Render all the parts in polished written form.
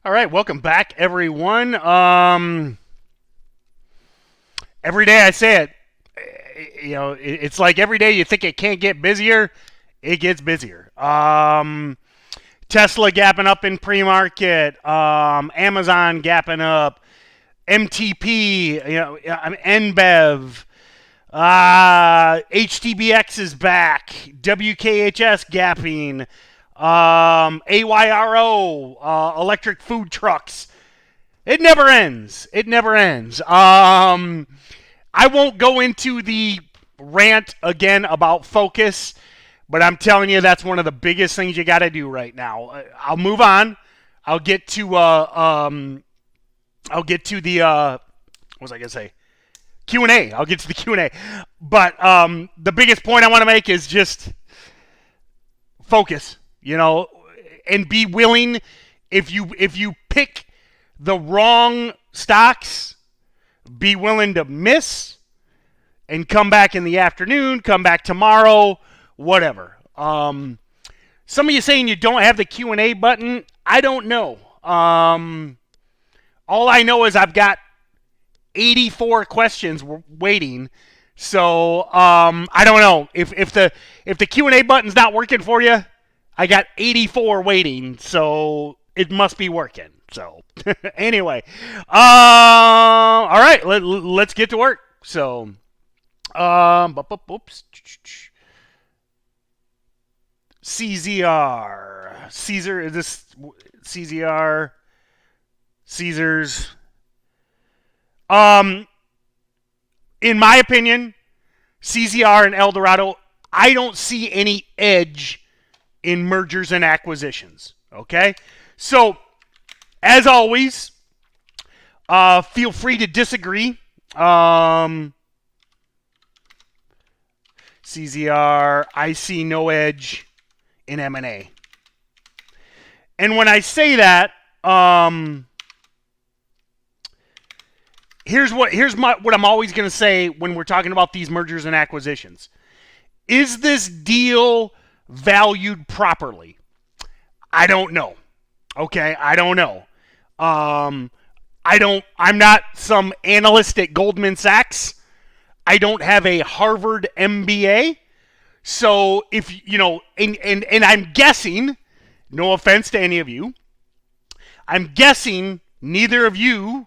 All right, welcome back, everyone. Every day I say it, it's like every day you think it can't get busier, it gets busier. Tesla gapping up in pre-market, Amazon gapping up, MTP, NBEV, HTBX is back, WKHS gapping, AYRO, electric food trucks. It never ends. It never ends. I won't go into the rant again about focus, but I'm telling you that's one of the biggest things you got to do right now. I'll move on. I'll get to the what was I gonna say? Q&A. I'll get to the Q&A. But the biggest point I want to make is just focus, and be willing. If you pick the wrong stocks, be willing to miss and come back in the afternoon, come back tomorrow, whatever. Some of you saying you don't have the Q&A button. I don't know. All I know is I've got 84 questions waiting. So I don't know if the Q&A button's not working for you. I got 84 waiting, so it must be working. So anyway, all right, let's get to work. So oops. CZR, Caesar, is this CZR? Caesars. In my opinion, CZR and Eldorado, I don't see any edge in mergers and acquisitions. Okay? So, as always, feel free to disagree. CZR, I see no edge in M&A. And when I say that, here's what I'm always going to say when we're talking about these mergers and acquisitions. Is this deal valued properly? I don't know. Okay, I don't know. I'm not some analyst at Goldman Sachs. I don't have a Harvard MBA. So if and I'm guessing, no offense to any of you, I'm guessing neither of you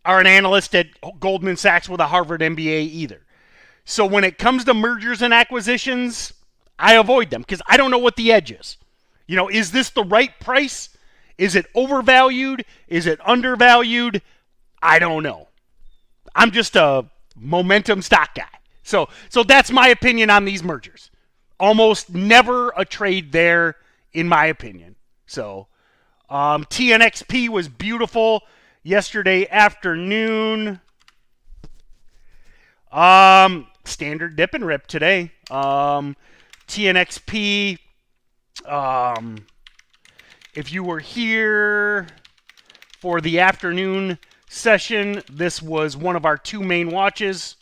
are an analyst at Goldman Sachs with a Harvard MBA either. So when it comes to mergers and acquisitions, I avoid them because I don't know what the edge is. Is this the right price? Is it overvalued? Is it undervalued? I don't know. I'm just a momentum stock guy. So that's my opinion on these mergers. Almost never a trade there, in my opinion. So TNXP was beautiful yesterday afternoon. Standard dip and rip today. TNXP. If you were here for the afternoon session, this was one of our two main watches.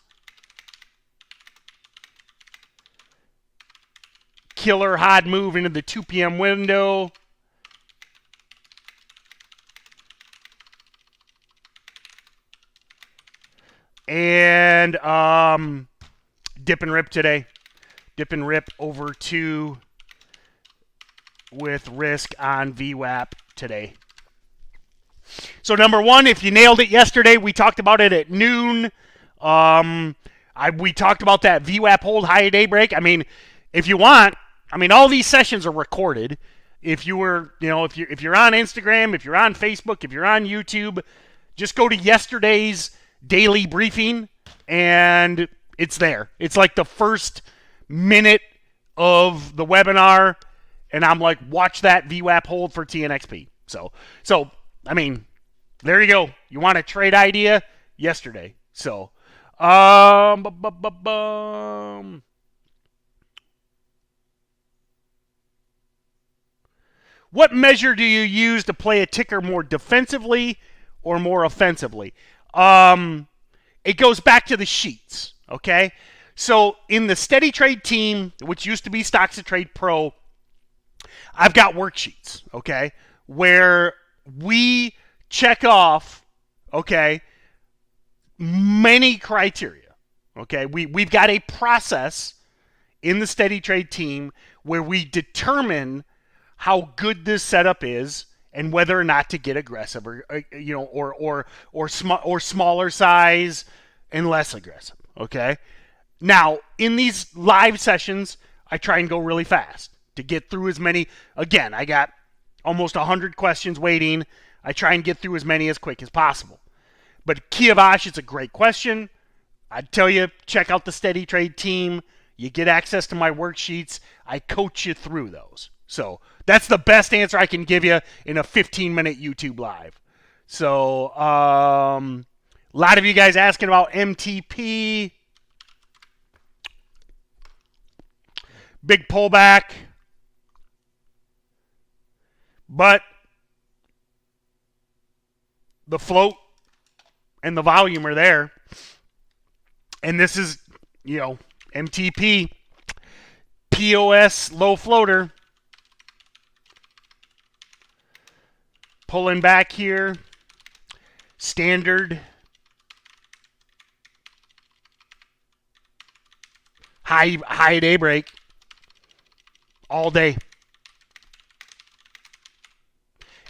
Killer hot move into the 2 p.m. window. And dip and rip today. Dip and rip over 2 with risk on VWAP today. So number one, if you nailed it yesterday, we talked about it at noon. We talked about that VWAP hold high day break. I mean, if you want, all these sessions are recorded. If you were, if you're on Instagram, if you're on Facebook, if you're on YouTube, just go to yesterday's daily briefing and it's there. It's like the first minute of the webinar, and I'm like, watch that VWAP hold for TNXP. So there you go. You want a trade idea? Yesterday. So, what measure do you use to play a ticker more defensively or more offensively? It goes back to the sheets, okay? So in the Steady Trade team, which used to be Stocks to Trade Pro, I've got worksheets, okay, where we check off, okay, many criteria. Okay, we've got a process in the Steady Trade team where we determine how good this setup is and whether or not to get aggressive, or smaller size and less aggressive. Okay. Now, in these live sessions, I try and go really fast to get through as many. Again, I got almost 100 questions waiting. I try and get through as many as quick as possible. But Kiavash, it's a great question. I'd tell you, check out the Steady Trade team. You get access to my worksheets. I coach you through those. So that's the best answer I can give you in a 15-minute YouTube live. So a lot of you guys asking about MTP. Big pullback. But the float and the volume are there. And this is, MTP, POS low floater. Pulling back here. Standard. High day break. All day.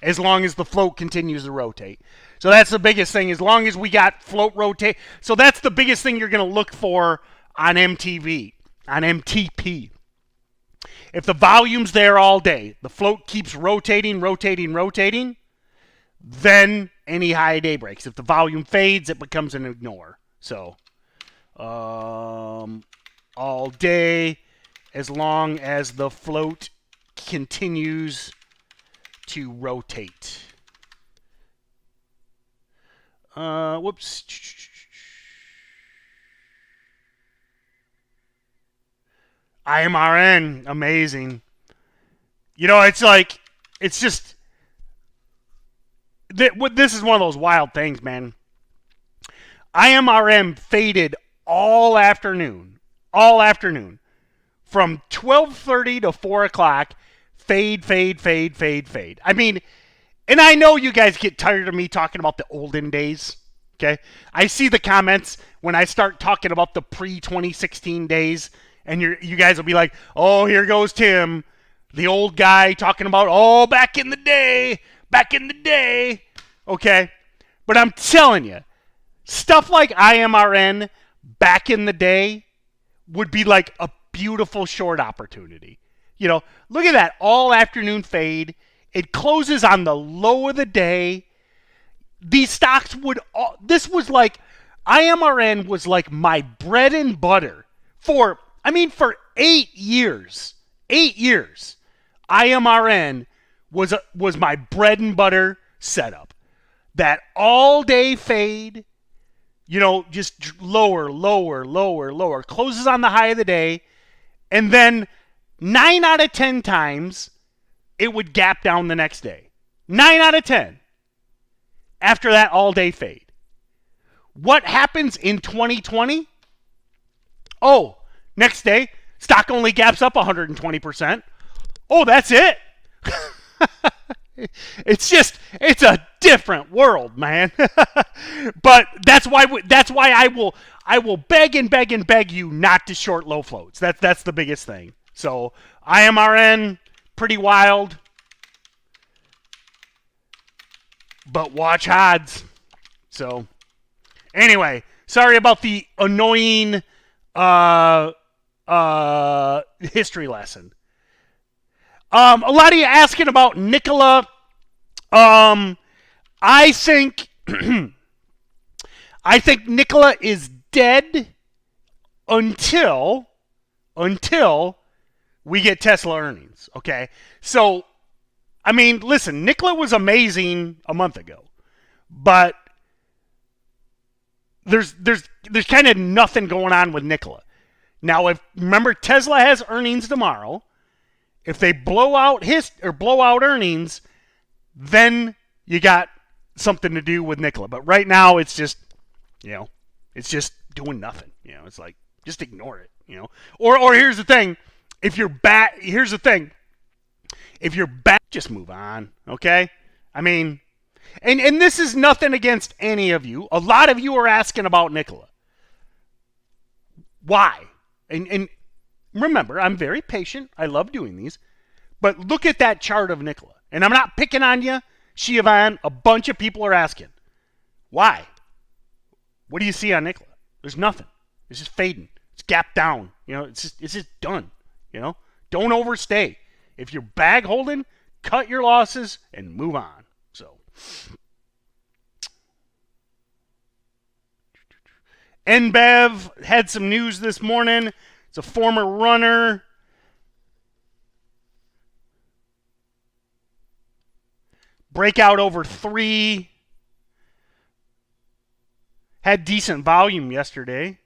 As long as the float continues to rotate. So that's the biggest thing. As long as we got float rotate. So that's the biggest thing you're going to look for on MTP. If the volume's there all day, the float keeps rotating, then any high day breaks. If the volume fades, it becomes an ignore. So all day, as long as the float continues to rotate. Whoops. IMRN, amazing. It's just, this is one of those wild things, man. IMRM faded all afternoon. From 12:30 to 4 o'clock, fade. I mean, and I know you guys get tired of me talking about the olden days, okay? I see the comments when I start talking about the pre-2016 days, and you guys will be like, oh, here goes Tim, the old guy talking about, back in the day, okay? But I'm telling you, stuff like IMRN back in the day would be like a beautiful short opportunity. Look at that all afternoon fade. It closes on the low of the day. These stocks this was like, IMRN was like my bread and butter for 8 years. 8 years. IMRN was my bread and butter setup. That all day fade, just lower, closes on the high of the day, and then 9 out of 10 times, it would gap down the next day. 9 out of 10. After that all-day fade. What happens in 2020? Oh, next day, stock only gaps up 120%. Oh, that's it. It's a different world, man. But that's why I will beg you not to short low floats. That's the biggest thing. So IMRN, pretty wild. But watch odds. So anyway, sorry about the annoying history lesson. A lot of you asking about Nikola. I think Nikola is dead until we get Tesla earnings. Okay, so listen, Nikola was amazing a month ago, but there's kind of nothing going on with Nikola. Now, remember Tesla has earnings tomorrow. If they blow out earnings, then you got something to do with Nikola. But right now, it's just, it's just doing nothing. It's like, just ignore it. Or here's the thing. If you're back, just move on. Okay. And this is nothing against any of you. A lot of you are asking about Nikola. Why? And remember, I'm very patient. I love doing these. But look at that chart of Nikola. And I'm not picking on you, Shivan. A bunch of people are asking. Why? What do you see on Nikola? There's nothing. It's just fading. It's gapped down. It's just done. Don't overstay. If you're bag holding, cut your losses and move on. So, NBev had some news this morning. It's a former runner. Breakout over 3. Had decent volume yesterday.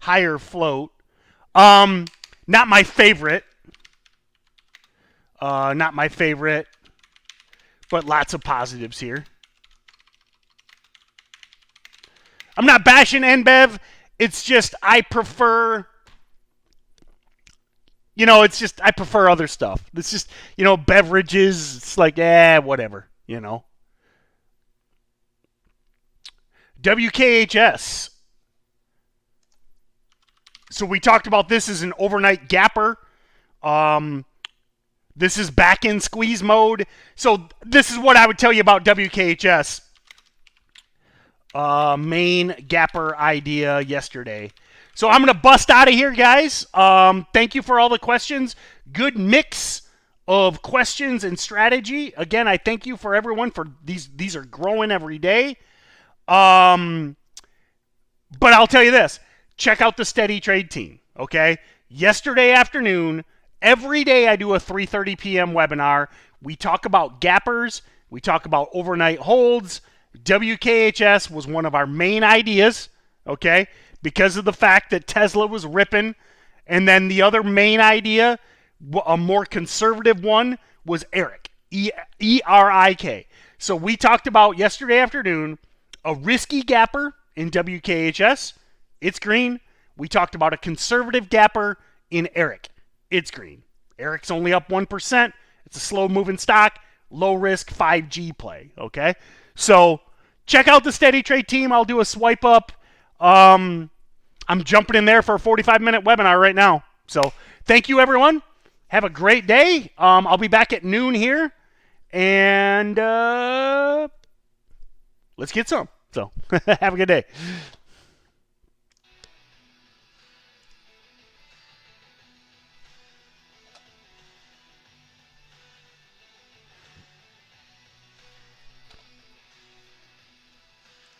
Higher float. Not my favorite. Not my favorite. But lots of positives here. I'm not bashing NBev. It's just I prefer... I prefer other stuff. It's just, beverages. It's like, whatever, WKHS. So we talked about this as an overnight gapper. This is back in squeeze mode. So this is what I would tell you about WKHS. Main gapper idea yesterday. So I'm going to bust out of here, guys. Thank you for all the questions. Good mix of questions and strategy. Again, I thank you for everyone for these. These are growing every day. But I'll tell you this. Check out the Steady Trade team, okay? Yesterday afternoon, every day I do a 3:30 p.m. webinar. We talk about gappers. We talk about overnight holds. WKHS was one of our main ideas, okay? Because of the fact that Tesla was ripping. And then the other main idea, a more conservative one, was ERIC. E-R-I-K. So we talked about yesterday afternoon a risky gapper in WKHS. It's green. We talked about a conservative gapper in ERIC. It's green. ERIC's only up 1%. It's a slow-moving stock, low-risk 5G play, okay? So check out the Steady Trade team. I'll do a swipe up. I'm jumping in there for a 45-minute webinar right now. So thank you, everyone. Have a great day. I'll be back at noon here. And let's get some. So have a good day.